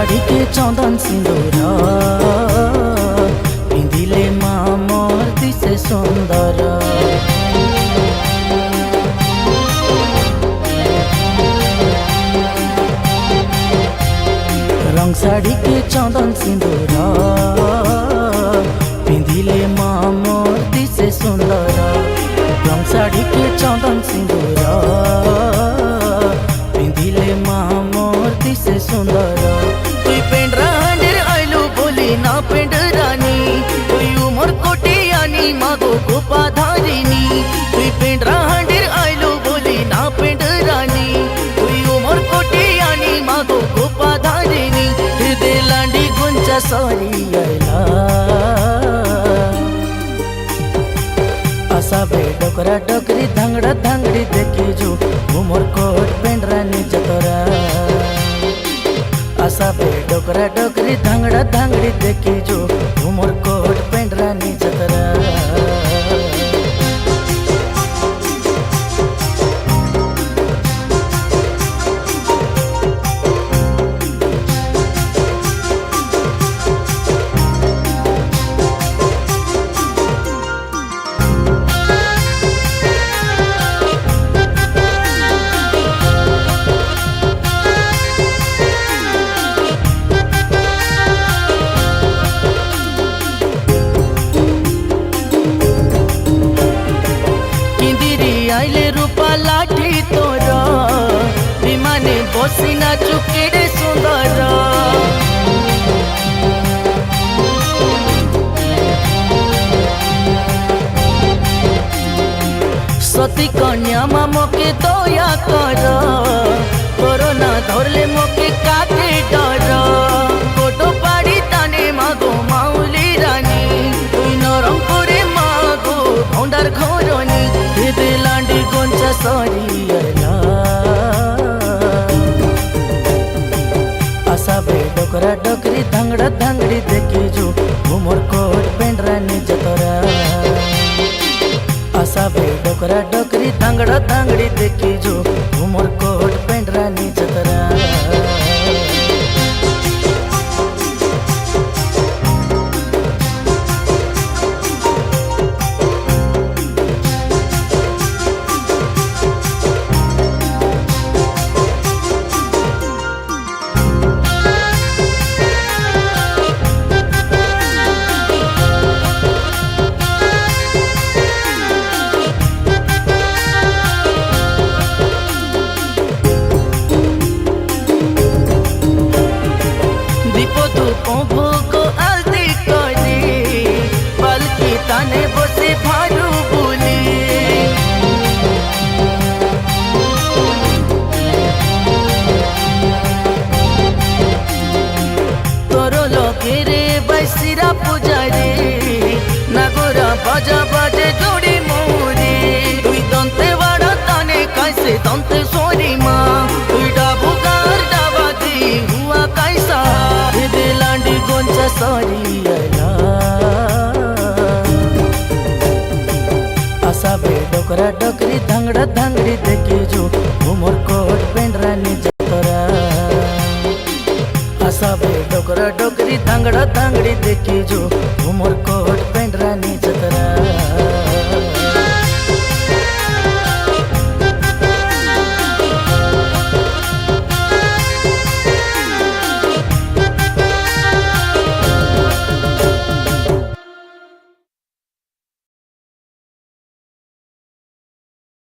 शाढ़ी के चंदन सिंदूर पिंधिले माँ मोर दिसे सुंदर। रंग साड़ी के चंदन सिंदूर पिंधिले माँ मोर दिसे सुंदर। रंग साड़ी के चंदन सिंदूर पिंधिले माँ मोर दिसे सुंदर। तुई पेंड रांडेर आइलू बोली ना पेंड रानी, तुई उमर कोटियानी मागो गोपा धारिनी। तुई पेंड रांडेर आइलू बोली ना पेंड रानी, तुई उमर कोटियानी मागो गोपा धारिनी। हृदय लांडी गुंचा सॉरी आइला आसाबे डोकरा डोकरी धांगड़ा धांगड़ी देखी जो उमर कोट पेंड रानी जतरा। आसाबे डोकरा डोकरी धांगड़ा धांगड़ी देखी जो उमर कोट पेंड रानी जतरा। आइले रूपा लाठी तोर विमाने बसिना चुकेरे सुंदर। सती कन्या मा मोके दया कर, कोरोना धरले मोके काटे डर। गोटो पाड़ी ताने मागो माउली रानी, तुई नरम करे मागो भौंडार घरनी। हृदय लांडी गुंचा सॉरी आइला आसाबे डोकरा डोकरी धांगड़ा धांगड़ी देखी जो उमर कोट पेंड रानी जतरा। आसाबे डोकरा डोकरी धांगड़ा धांगड़ी देखी जो उमर कोट पेंड रानी जतरा। भोग आलती करी बल्कि ताने बसे भारू बोली। तोरो लगे रे बैसिरा पुजारी नागोरा बाजा बाजे जोड़ी मोरी। तुई दंते वाड़ा ताने कैसे दंते सोरी माँ, तुई डाबू गार डाबा दी हुआ कैसा। हृदय लांडी गुंचा सॉरी आइला आसाबे डोकरा डोकरी धांगड़ा धांगड़ी देखी जो उमर कोट पेंड रानी।